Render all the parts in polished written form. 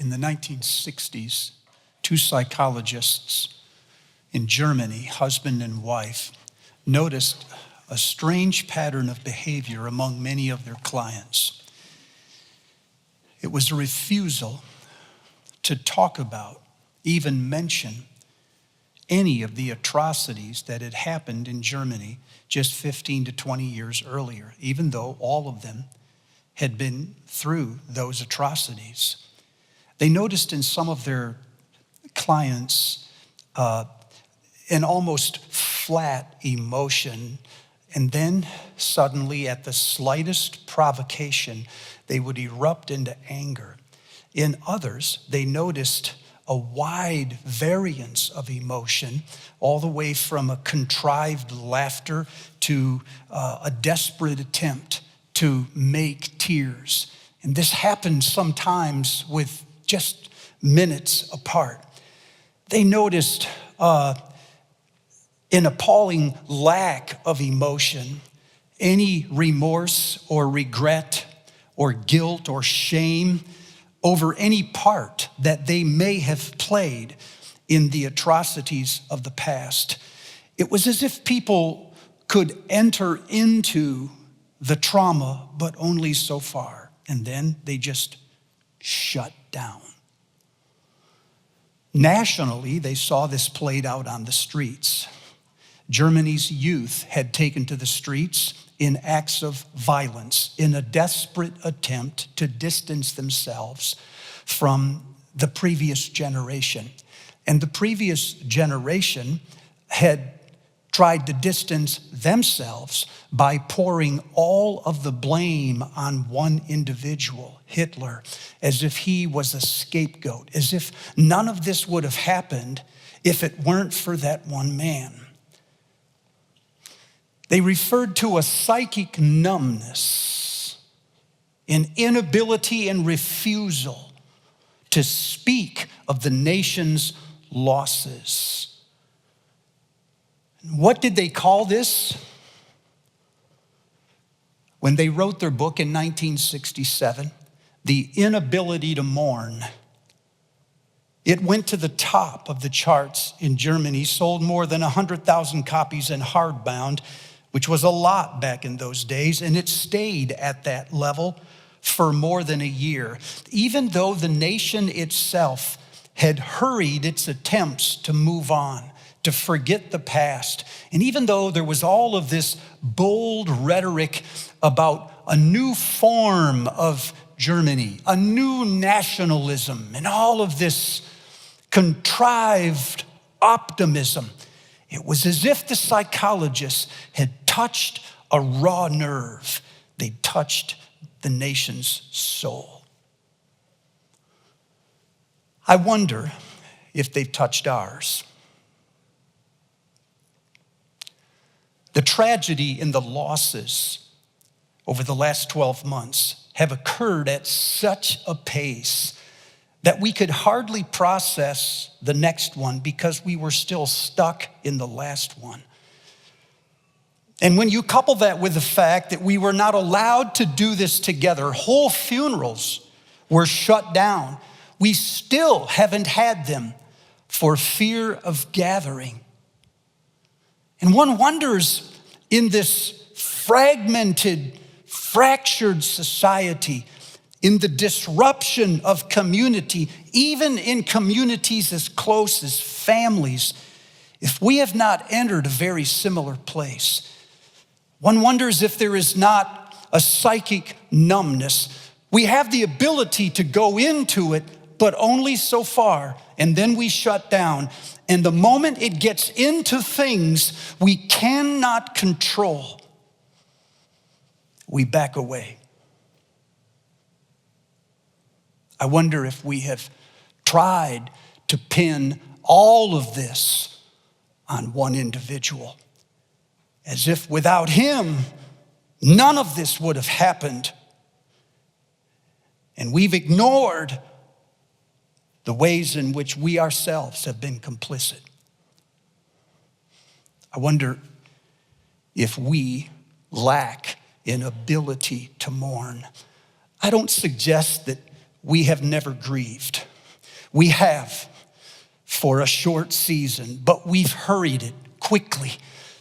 In the 1960s, two psychologists in Germany, husband and wife, noticed a strange pattern of behavior among many of their clients. It was a refusal to talk about, even mention, any of the atrocities that had happened in Germany just 15 to 20 years earlier, even though all of them had been through those atrocities. They noticed in some of their clients an almost flat emotion, and then suddenly at the slightest provocation, they would erupt into anger. In others, they noticed a wide variance of emotion, all the way from a contrived laughter to a desperate attempt to make tears. And this happened sometimes with just minutes apart. They noticed an appalling lack of emotion, any remorse or regret or guilt or shame over any part that they may have played in the atrocities of the past. It was as if people could enter into the trauma, but only so far, and then they just shut down. Nationally, they saw this played out on the streets. Germany's youth had taken to the streets in acts of violence, in a desperate attempt to distance themselves from the previous generation. And the previous generation had tried to distance themselves by pouring all of the blame on one individual, Hitler, as if he was a scapegoat, as if none of this would have happened if it weren't for that one man. They referred to a psychic numbness, an inability and refusal to speak of the nation's losses. What did they call this? When they wrote their book in 1967, The Inability to Mourn. It went to the top of the charts in Germany, sold more than 100,000 copies in hardbound, which was a lot back in those days, and it stayed at that level for more than a year, even though the nation itself had hurried its attempts to move on, to forget the past. And even though there was all of this bold rhetoric about a new form of Germany, a new nationalism, and all of this contrived optimism, it was as if the psychologists had touched a raw nerve. They touched the nation's soul. I wonder if they've touched ours. The tragedy and the losses over the last 12 months have occurred at such a pace that we could hardly process the next one because we were still stuck in the last one. And when you couple that with the fact that we were not allowed to do this together, whole funerals were shut down, we still haven't had them for fear of gathering. And one wonders, in this fragmented, fractured society, in the disruption of community, even in communities as close as families, if we have not entered a very similar place. One wonders if there is not a psychic numbness. We have the ability to go into it, but only so far, and then we shut down. And the moment it gets into things we cannot control, we back away. I wonder if we have tried to pin all of this on one individual, as if without him, none of this would have happened. And we've ignored the ways in which we ourselves have been complicit. I wonder if we lack an ability to mourn. I don't suggest that we have never grieved. We have for a short season, but we've hurried it quickly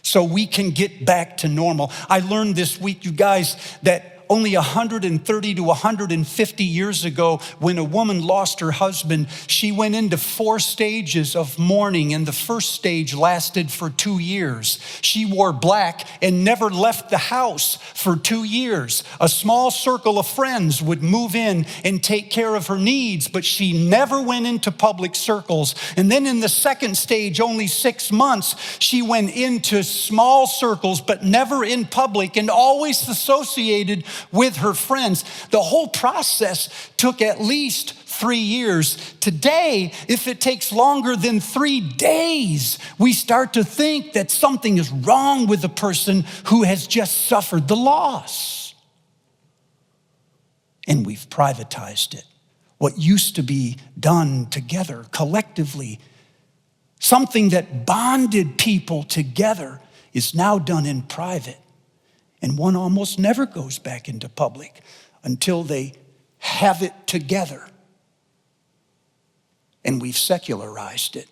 so we can get back to normal. I learned this week, you guys, that only 130 to 150 years ago, when a woman lost her husband, she went into 4 stages of mourning, and the first stage lasted for 2 years. She wore black and never left the house for 2 years. A small circle of friends would move in and take care of her needs, but she never went into public circles. And then in the second stage, only 6 months, she went into small circles, but never in public, and always associated with her friends. The whole process took at least 3 years. Today, if it takes longer than 3 days, we start to think that something is wrong with the person who has just suffered the loss. And we've privatized it. What used to be done together, collectively, something that bonded people together, is now done in private. And one almost never goes back into public until they have it together. And we've secularized it.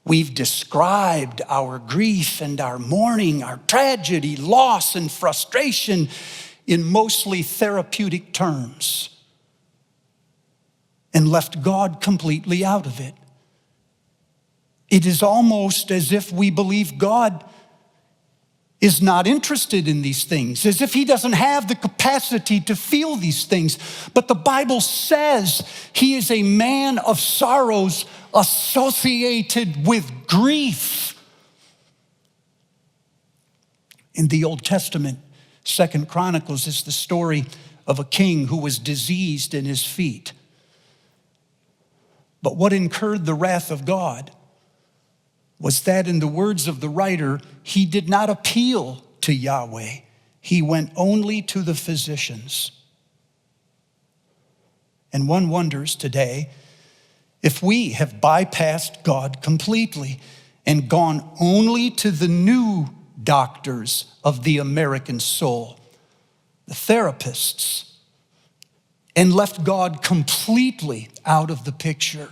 We've described our grief and our mourning, our tragedy, loss, and frustration in mostly therapeutic terms, and left God completely out of it. It is almost as if we believe God is not interested in these things, as if he doesn't have the capacity to feel these things. But the Bible says he is a man of sorrows, associated with grief. In the Old Testament, 2 Chronicles is the story of a king who was diseased in his feet. But what incurred the wrath of God was that, in the words of the writer, he did not appeal to Yahweh. He went only to the physicians. And one wonders today if we have bypassed God completely and gone only to the new doctors of the American soul, the therapists, and left God completely out of the picture.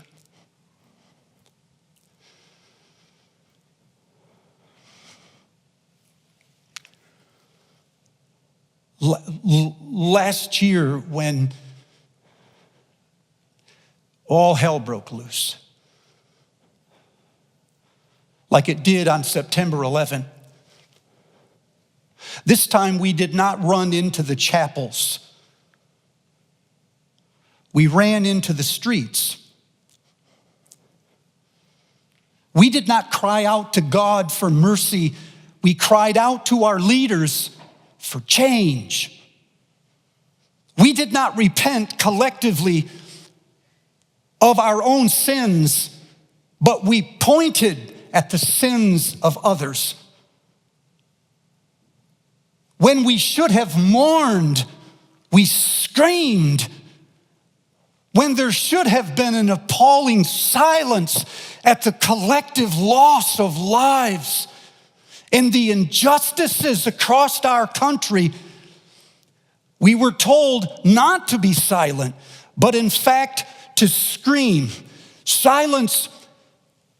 Last year, when all hell broke loose, like it did on September 11, this time we did not run into the chapels. We ran into the streets. We did not cry out to God for mercy. We cried out to our leaders for change. We did not repent collectively of our own sins, but we pointed at the sins of others. When we should have mourned, we screamed. When there should have been an appalling silence at the collective loss of lives and the injustices across our country, we were told not to be silent, but in fact to scream. Silence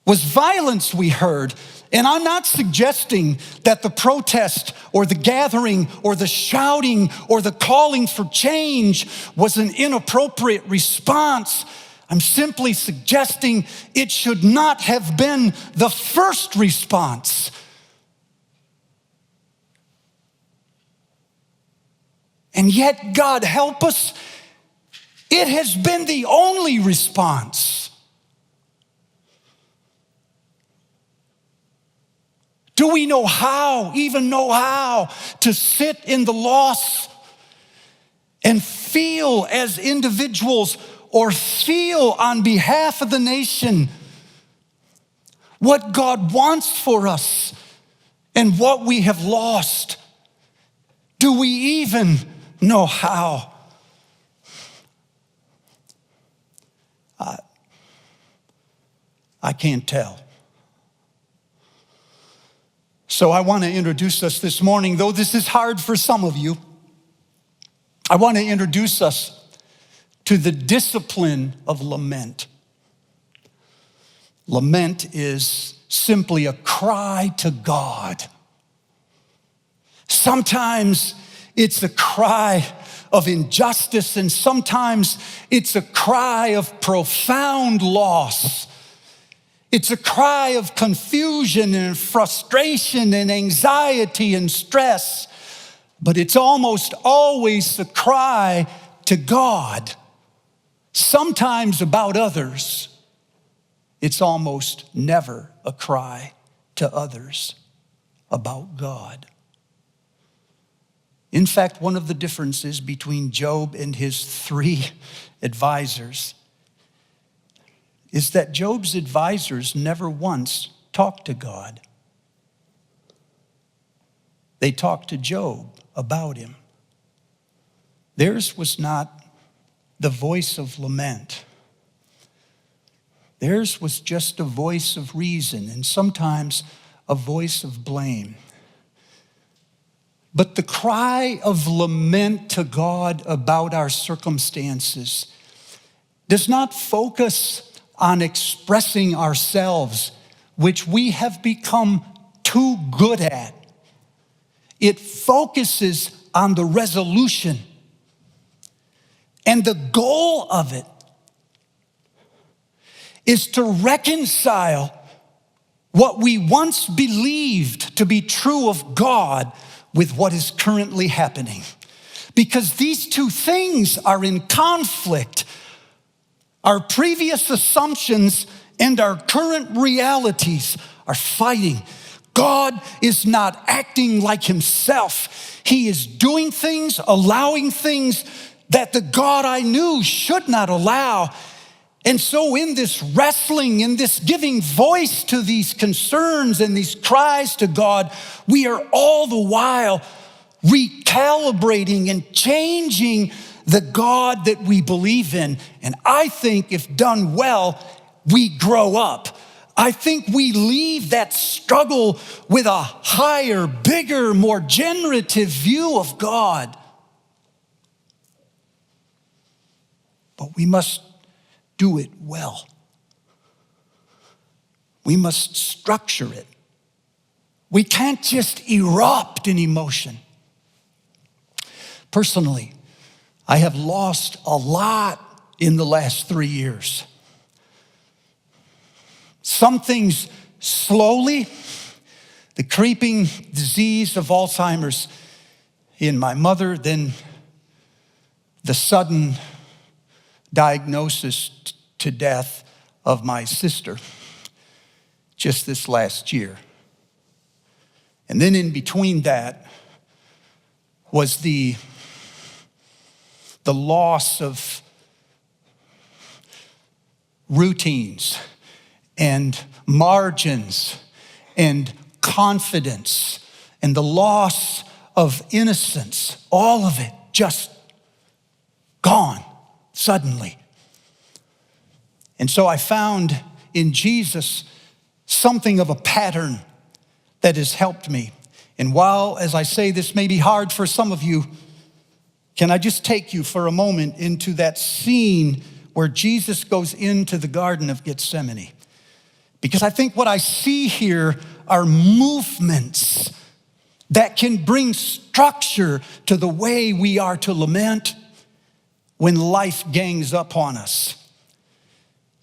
was violence, we heard. And I'm not suggesting that the protest or the gathering or the shouting or the calling for change was an inappropriate response. I'm simply suggesting it should not have been the first response. And yet, God help us, it has been the only response. Do we know how, even know how, to sit in the loss and feel as individuals or feel on behalf of the nation what God wants for us and what we have lost? Do we even know how? I can't tell. So I want to introduce us this morning, though this is hard for some of you. I want to introduce us to the discipline of lament. Lament is simply a cry to God. Sometimes it's a cry of injustice, and sometimes it's a cry of profound loss. It's a cry of confusion and frustration and anxiety and stress, but it's almost always a cry to God. Sometimes about others. It's almost never a cry to others about God. In fact, one of the differences between Job and his 3 advisors is that Job's advisors never once talked to God. They talked to Job about him. Theirs was not the voice of lament. Theirs was just a voice of reason and sometimes a voice of blame. But the cry of lament to God about our circumstances does not focus on expressing ourselves, which we have become too good at. It focuses on the resolution. And the goal of it is to reconcile what we once believed to be true of God with what is currently happening. Because these two things are in conflict. Our previous assumptions and our current realities are fighting. God is not acting like himself. He is doing things, allowing things that the God I knew should not allow. And so in this wrestling, in this giving voice to these concerns and these cries to God, we are all the while recalibrating and changing the God that we believe in. And I think if done well, we grow up. I think we leave that struggle with a higher, bigger, more generative view of God. But we must do it well. We must structure it. We can't just erupt in emotion. Personally, I have lost a lot in the last 3 years. Some things slowly, the creeping disease of Alzheimer's in my mother, then the sudden diagnosis to death of my sister just this last year. And then in between that was the loss of routines and margins and confidence and the loss of innocence, all of it just gone suddenly. And so I found in Jesus something of a pattern that has helped me. And while, as I say, this may be hard for some of you, can I just take you for a moment into that scene where Jesus goes into the Garden of Gethsemane? Because I think what I see here are movements that can bring structure to the way we are to lament when life gangs up on us.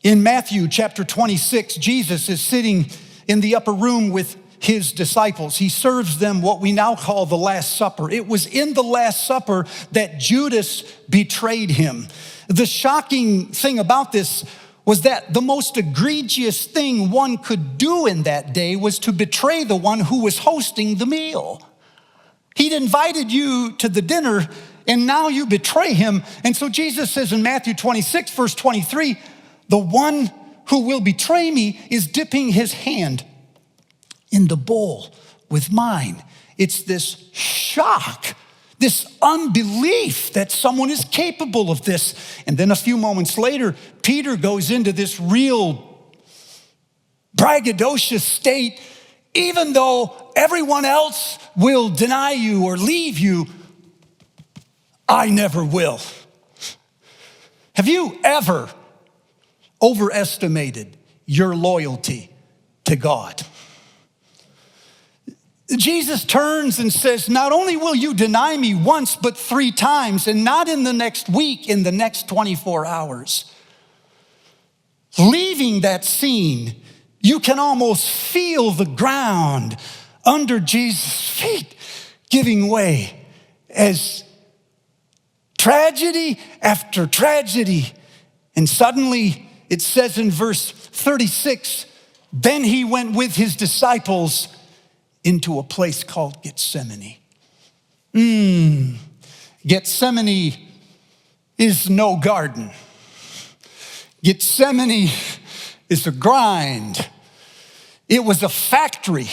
In Matthew chapter 26, Jesus is sitting in the upper room with his disciples. He serves them what we now call the Last Supper. It was in the Last Supper that Judas betrayed him. The shocking thing about this was that the most egregious thing one could do in that day was to betray the one who was hosting the meal. He'd invited you to the dinner, and now you betray him. And so Jesus says in Matthew 26, verse 23, the one who will betray me is dipping his hand in the bowl with mine. It's this shock, this unbelief that someone is capable of this. And then a few moments later, Peter goes into this real braggadocious state. Even though everyone else will deny you or leave you, I never will. Have you ever overestimated your loyalty to God. Jesus turns and says, not only will you deny me once, but 3 times, and not in the next week, in the next 24 hours. Leaving that scene, you can almost feel the ground under Jesus' feet giving way as tragedy after tragedy. And suddenly, it says in verse 36, then he went with his disciples into a place called Gethsemane. Gethsemane is no garden. Gethsemane is a grind. It was a factory.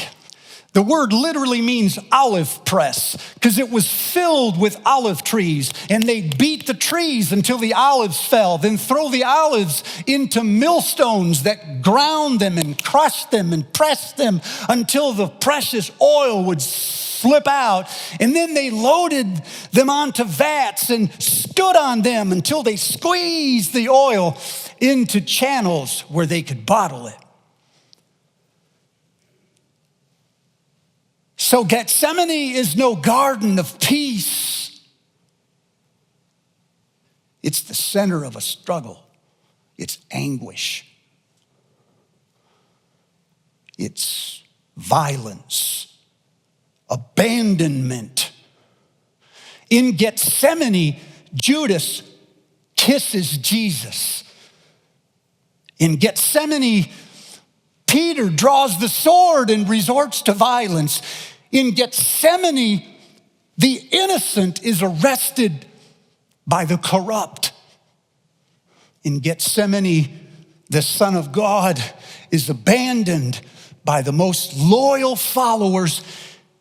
The word literally means olive press because it was filled with olive trees, and they beat the trees until the olives fell, then throw the olives into millstones that ground them and crushed them and pressed them until the precious oil would slip out. And then they loaded them onto vats and stood on them until they squeezed the oil into channels where they could bottle it. So Gethsemane is no garden of peace. It's the center of a struggle. It's anguish. It's violence, abandonment. In Gethsemane, Judas kisses Jesus. In Gethsemane, Peter draws the sword and resorts to violence. In Gethsemane, the innocent is arrested by the corrupt. In Gethsemane, the Son of God is abandoned by the most loyal followers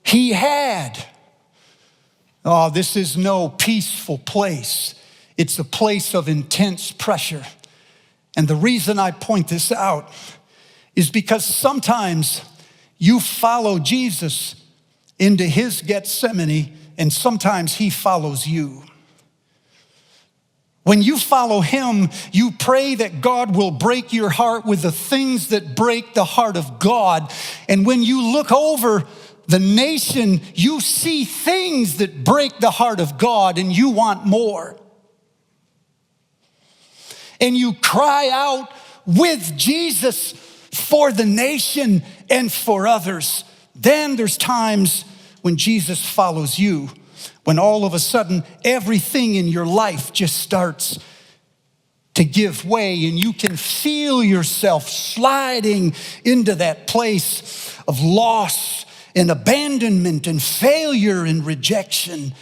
he had. Oh, this is no peaceful place. It's a place of intense pressure. And the reason I point this out is because sometimes you follow Jesus into his Gethsemane, and sometimes he follows you. When you follow him, you pray that God will break your heart with the things that break the heart of God. And when you look over the nation, you see things that break the heart of God, and you want more. And you cry out with Jesus for the nation and for others. Then there's times when Jesus follows you, when all of a sudden everything in your life just starts to give way, and you can feel yourself sliding into that place of loss and abandonment and failure and rejection.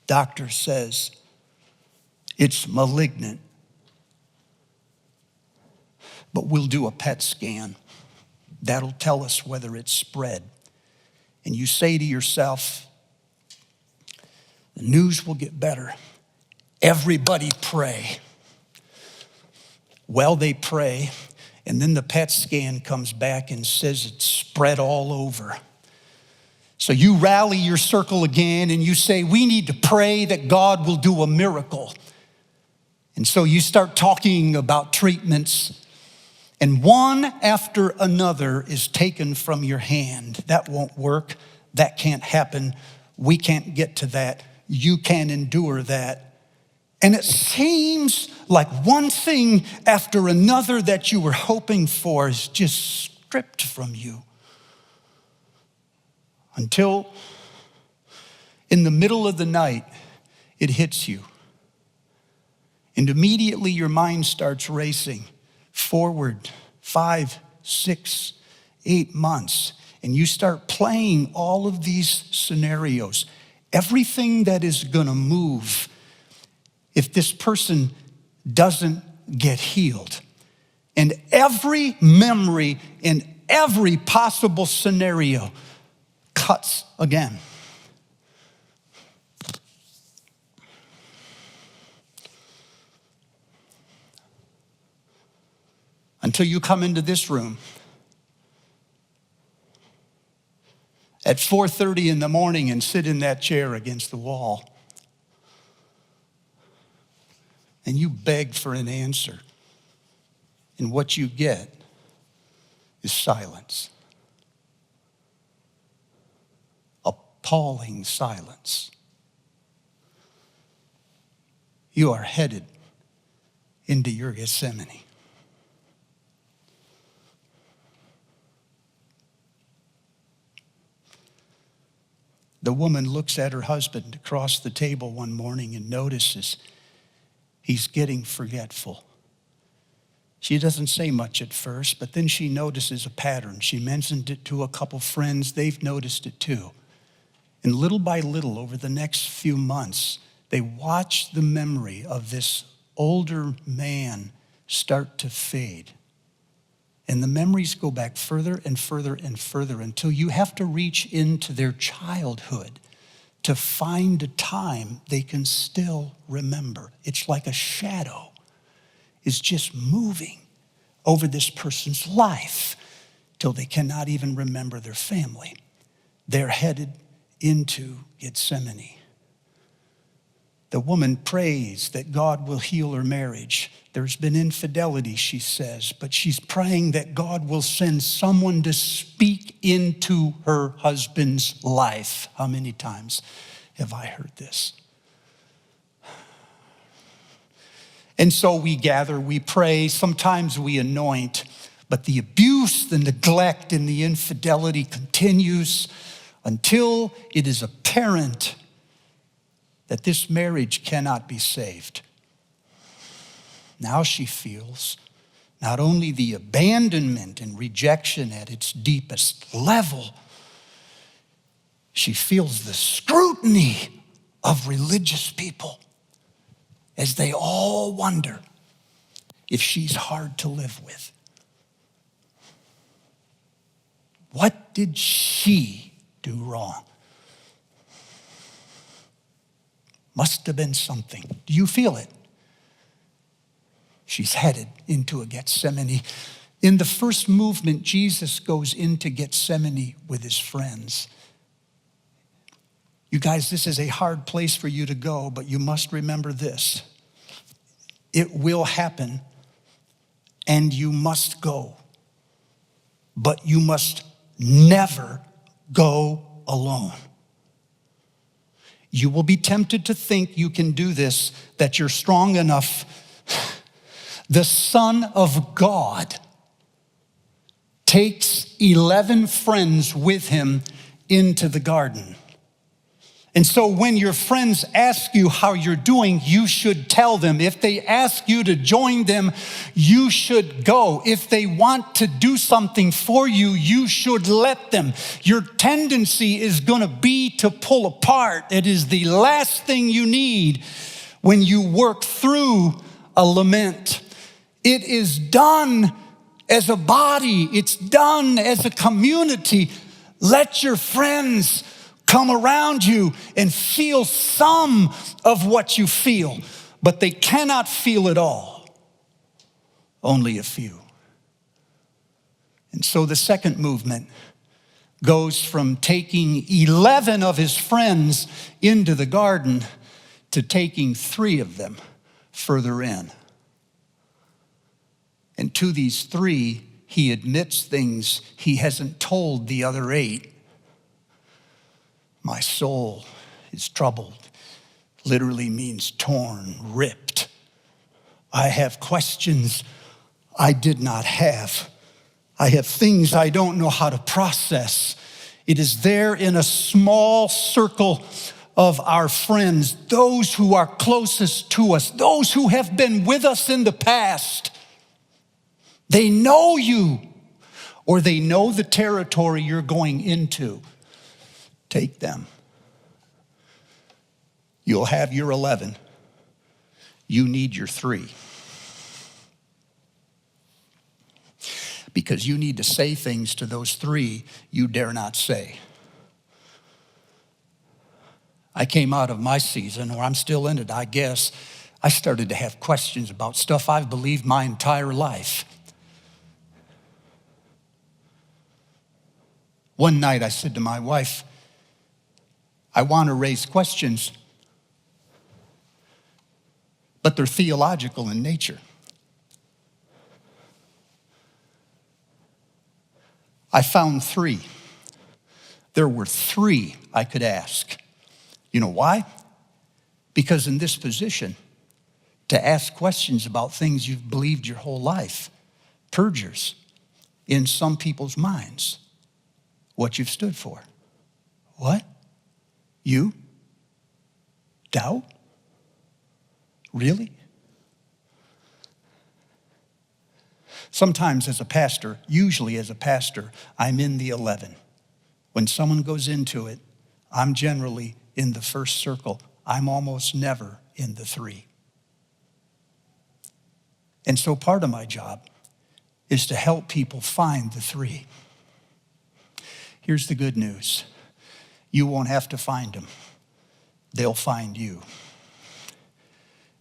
Doctor says it's malignant. But we'll do a PET scan. That'll tell us whether it's spread. And you say to yourself, the news will get better. Everybody pray. Well, they pray, and then the PET scan comes back and says it's spread all over. So you rally your circle again and you say, we need to pray that God will do a miracle. And so you start talking about treatments, and one after another is taken from your hand. That won't work. That can't happen. We can't get to that. You can't endure that. And it seems like one thing after another that you were hoping for is just stripped from you. Until in the middle of the night, it hits you. And immediately your mind starts racing forward 5, 6, 8 months. And you start playing all of these scenarios. Everything that is going to move if this person doesn't get healed. And every memory in every possible scenario cuts again. Until you come into this room at 4:30 in the morning and sit in that chair against the wall. and you beg for an answer. And what you get is silence. Appalling silence. You are headed into your Gethsemane. The woman looks at her husband across the table one morning and notices he's getting forgetful. She doesn't say much at first, but then she notices a pattern. She mentioned it to a couple friends. They've noticed it too. And little by little, over the next few months, they watch the memory of this older man start to fade. And the memories go back further and further and further until you have to reach into their childhood to find a time they can still remember. It's like a shadow is just moving over this person's life till they cannot even remember their family. They're headed into Gethsemane. The woman prays that God will heal her marriage. There's been infidelity, she says, but she's praying that God will send someone to speak into her husband's life. How many times have I heard this? And so we gather, we pray, sometimes we anoint, but the abuse, the neglect, and the infidelity continues until it is apparent that this marriage cannot be saved. Now she feels not only the abandonment and rejection at its deepest level, she feels the scrutiny of religious people as they all wonder if she's hard to live with. What did she do wrong? Must have been something. Do you feel it? She's headed into a Gethsemane. In the first movement, Jesus goes into Gethsemane with his friends. You guys, this is a hard place for you to go, but you must remember this. It will happen, and you must go. But you must never go alone. You will be tempted to think you can do this, that you're strong enough. The Son of God takes 11 friends with him into the garden. And so when your friends ask you how you're doing, you should tell them. If they ask you to join them, you should go. If they want to do something for you, you should let them. Your tendency is going to be to pull apart. It is the last thing you need when you work through a lament. It is done as a body. It's done as a community. Let your friends come around you and feel some of what you feel, but they cannot feel it all. Only a few. And so the second movement goes from taking 11 of his friends into the garden to taking 3 of them further in. And to these 3, he admits things he hasn't told the other 8. My soul is troubled. Literally means torn, ripped. I have questions I did not have. I have things I don't know how to process. It is there in a small circle of our friends, those who are closest to us, those who have been with us in the past. They know you, or they know the territory you're going into. Take them. You'll have your 11. You need your 3. Because you need to say things to those 3 you dare not say. I came out of my season, or I'm still in it, I guess. I started to have questions about stuff I've believed my entire life. One night I said to my wife, I want to raise questions, but they're theological in nature. I found 3. There were 3 I could ask. You know why? Because in this position, to ask questions about things you've believed your whole life perjures in some people's minds what you've stood for. What? You? Doubt? Really? Sometimes as a pastor, usually as a pastor, I'm in the 11. When someone goes into it, I'm generally in the first circle. I'm almost never in the 3. And so part of my job is to help people find the 3. Here's the good news. You won't have to find them. They'll find you.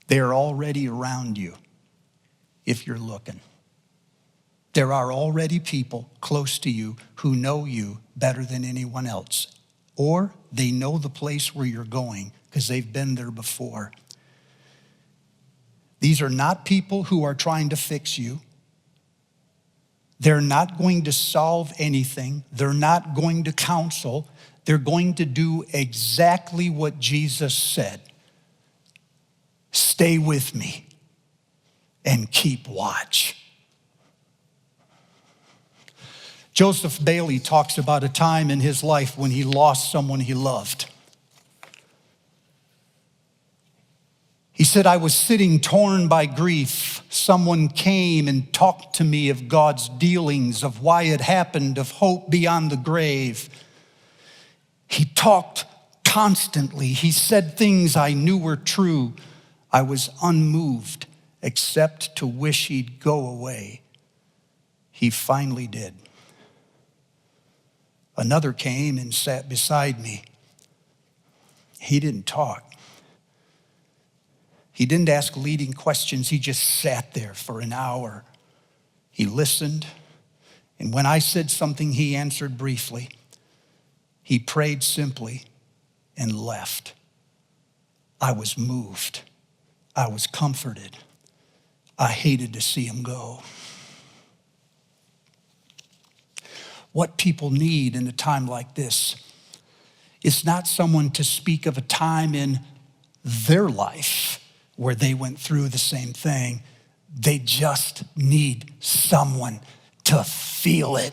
They're already around you if you're looking. There are already people close to you who know you better than anyone else, or they know the place where you're going because they've been there before. These are not people who are trying to fix you. They're not going to solve anything. They're not going to counsel. They're going to do exactly what Jesus said. Stay with me and keep watch. Joseph Bailey talks about a time in his life when he lost someone he loved. He said, I was sitting torn by grief. Someone came and talked to me of God's dealings, of why it happened, of hope beyond the grave. He talked constantly. He said things I knew were true. I was unmoved, except to wish he'd go away. He finally did. Another came and sat beside me. He didn't talk. He didn't ask leading questions. He just sat there for an hour. He listened. And when I said something, he answered briefly. He prayed simply and left. I was moved. I was comforted. I hated to see him go. What people need in a time like this is not someone to speak of a time in their life where they went through the same thing. They just need someone to feel it.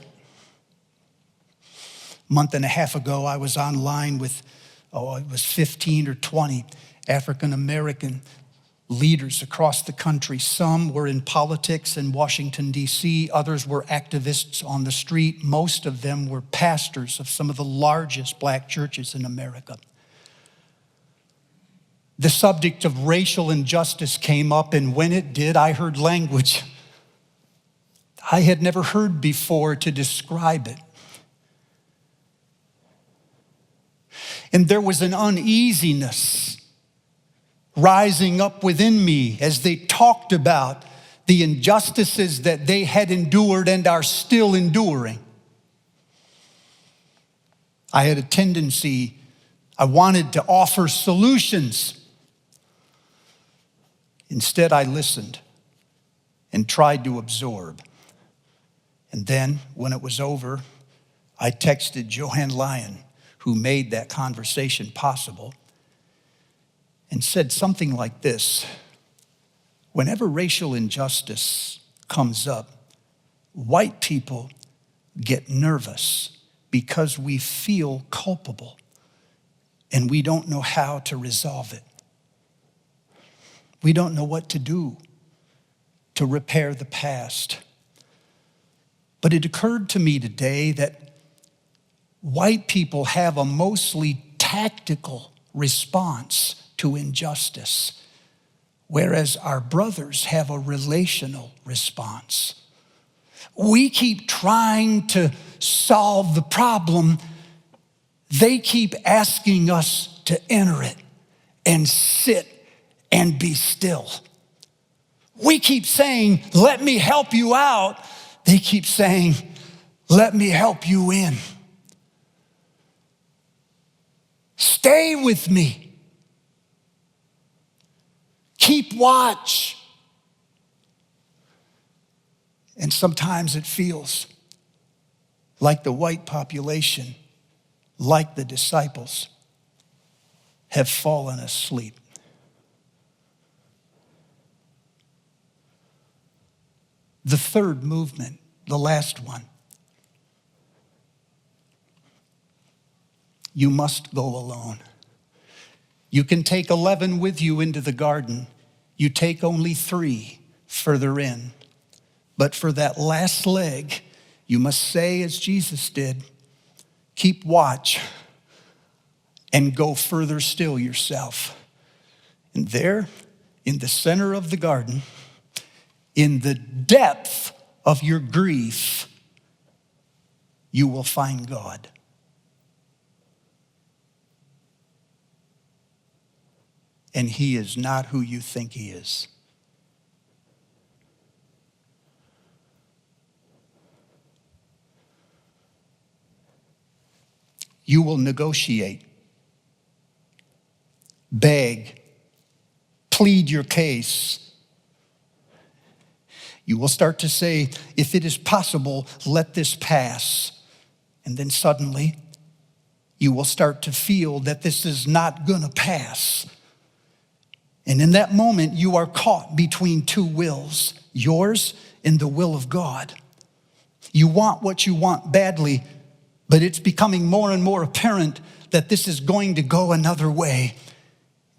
A month and a half ago, I was online with, it was 15 or 20 African American leaders across the country. Some were in politics in Washington, D.C. Others were activists on the street. Most of them were pastors of some of the largest black churches in America. The subject of racial injustice came up, and when it did, I heard language I had never heard before to describe it. And there was an uneasiness rising up within me as they talked about the injustices that they had endured and are still enduring. I had a tendency, I wanted to offer solutions. Instead, I listened and tried to absorb. And then, when it was over, I texted Joanne Lyon, who made that conversation possible, and said something like this: whenever racial injustice comes up, white people get nervous because we feel culpable and we don't know how to resolve it. We don't know what to do to repair the past. But it occurred to me today that white people have a mostly tactical response to injustice, whereas our brothers have a relational response. We keep trying to solve the problem. They keep asking us to enter it and sit and be still. We keep saying, let me help you out. They keep saying, let me help you in. Stay with me. Keep watch. And sometimes it feels like the white population, like the disciples, have fallen asleep. The third movement, the last one, you must go alone. You can take 11 with you into the garden. You take only 3 further in. But for that last leg, you must say, as Jesus did, keep watch and go further still yourself. And there, in the center of the garden, in the depth of your grief, you will find God. And he is not who you think he is. You will negotiate, beg, plead your case. You will start to say, if it is possible, let this pass. And then suddenly, you will start to feel that this is not going to pass. And in that moment, you are caught between 2 wills, yours and the will of God. You want what you want badly, but it's becoming more and more apparent that this is going to go another way.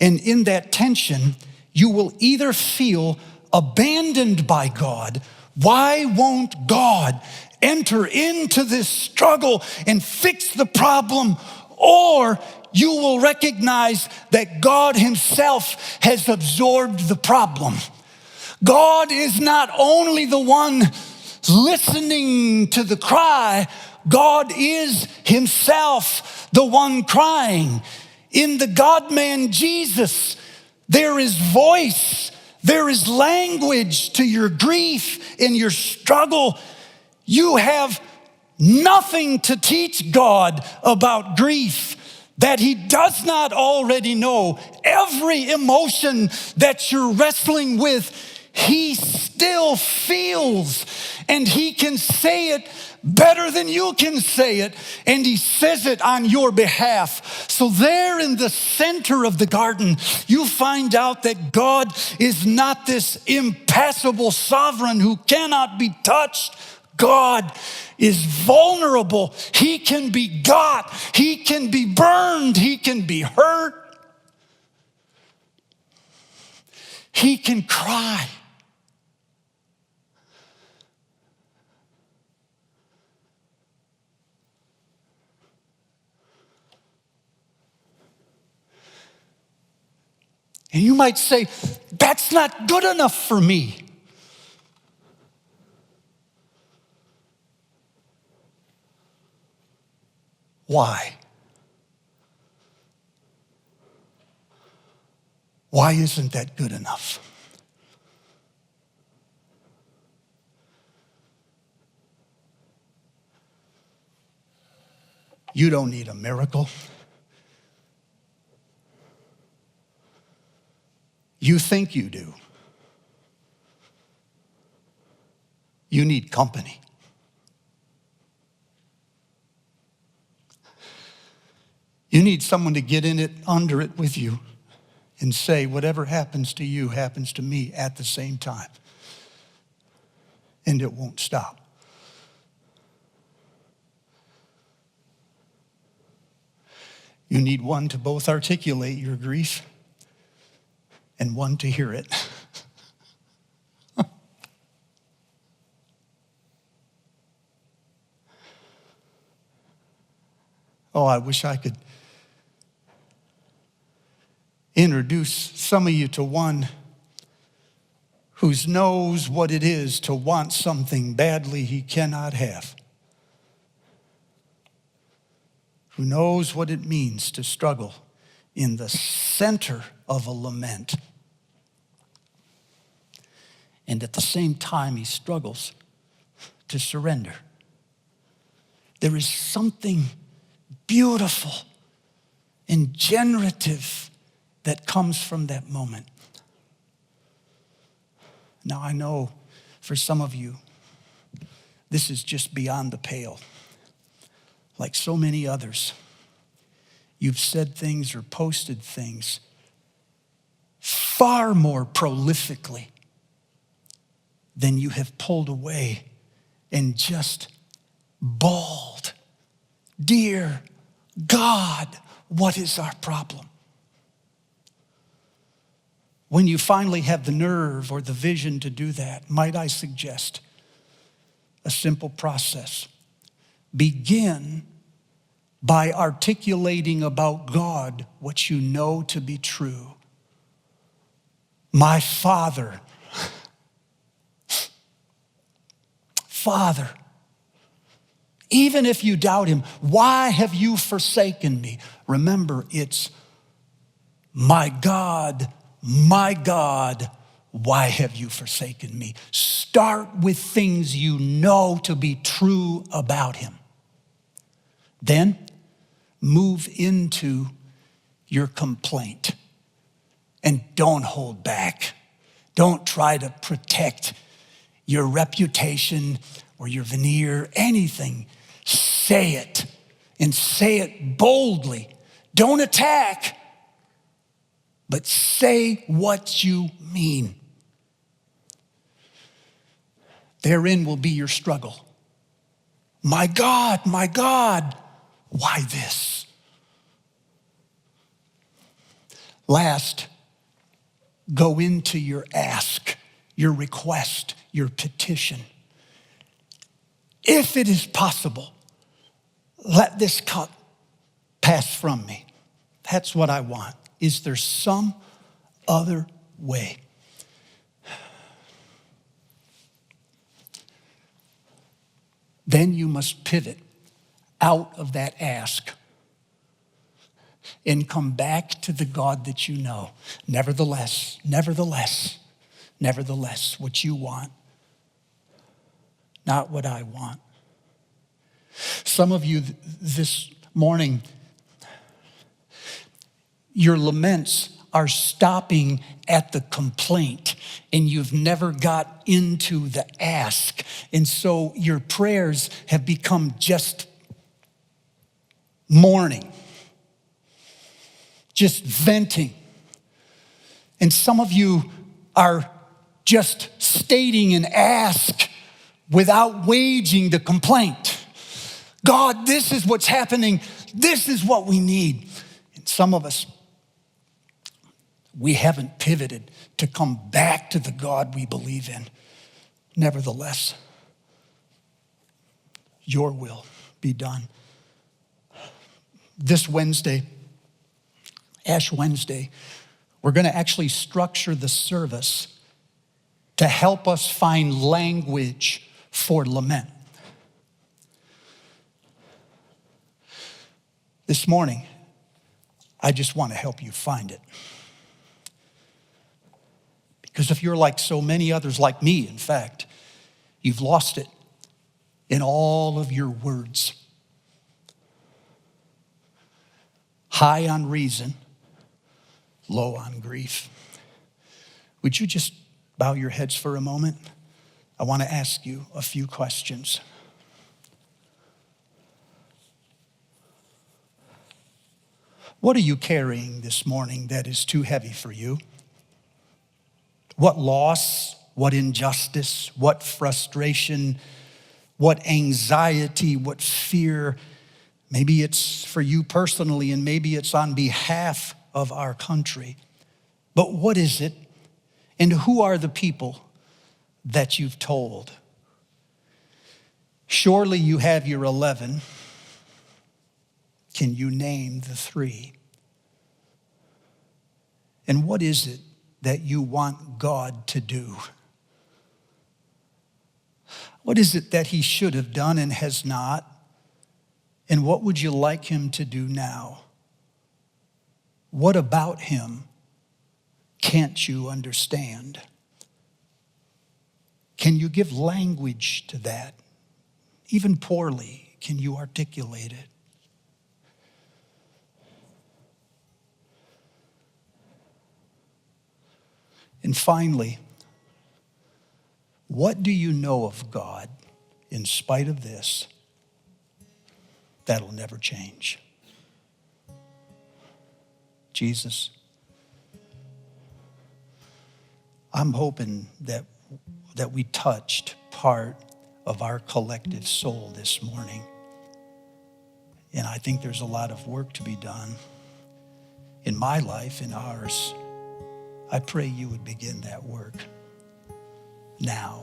And in that tension, you will either feel abandoned by God. Why won't God enter into this struggle and fix the problem? Or you will recognize that God himself has absorbed the problem. God is not only the one listening to the cry, God is himself the one crying. In the God-man Jesus, there is voice, there is language to your grief and your struggle. You have nothing to teach God about grief that he does not already know. Every emotion that you're wrestling with, he still feels, and he can say it better than you can say it, and he says it on your behalf. So there in the center of the garden, you find out that God is not this impassible sovereign who cannot be touched. God is vulnerable. He can be got. He can be burned. He can be hurt. He can cry. And you might say, that's not good enough for me. Why? Why isn't that good enough? You don't need a miracle. You think you do. You need company. You need someone to get in it, under it with you, and say, whatever happens to you happens to me at the same time. And it won't stop. You need one to both articulate your grief and one to hear it. Oh, I wish I could introduce some of you to one who knows what it is to want something badly he cannot have, who knows what it means to struggle in the center of a lament. And at the same time, he struggles to surrender. There is something beautiful and generative that comes from that moment. Now I know for some of you, this is just beyond the pale. Like so many others, you've said things or posted things far more prolifically than you have pulled away and just bawled, "Dear God, what is our problem?" When you finally have the nerve or the vision to do that, might I suggest a simple process? Begin by articulating about God what you know to be true. My Father, Father, even if you doubt him, why have you forsaken me? Remember, it's my God, why have you forsaken me? Start with things you know to be true about him. Then move into your complaint. And don't hold back. Don't try to protect your reputation or your veneer, anything. Say it, and say it boldly. Don't attack, but say what you mean. Therein will be your struggle. My God, why this? Last, go into your ask, your request, your petition. If it is possible, let this cup pass from me. That's what I want. Is there some other way? Then you must pivot out of that ask and come back to the God that you know. Nevertheless, what you want, not what I want. Some of you this morning, your laments are stopping at the complaint, and you've never got into the ask. And so your prayers have become just mourning, just venting. And some of you are just stating an ask without waging the complaint. God, this is what's happening. This is what we need. And some of us, we haven't pivoted to come back to the God we believe in. Nevertheless, your will be done. This Wednesday, Ash Wednesday, we're going to actually structure the service to help us find language for lament. This morning, I just want to help you find it. Because if you're like so many others, like me, in fact, you've lost it in all of your words. High on reason, low on grief. Would you just bow your heads for a moment? I want to ask you a few questions. What are you carrying this morning that is too heavy for you? What loss, what injustice, what frustration, what anxiety, what fear? Maybe it's for you personally, and maybe it's on behalf of our country. But what is it? And who are the people that you've told? Surely you have your 11. Can you name the 3? And what is it that you want God to do? What is it that he should have done and has not? And what would you like him to do now? What about him can't you understand? Can you give language to that? Even poorly, can you articulate it? And finally, What do you know of God in spite of this that'll never change? Jesus, I'm hoping that we touched part of our collective soul this morning. And I think there's a lot of work to be done in my life, in ours. I pray you would begin that work now.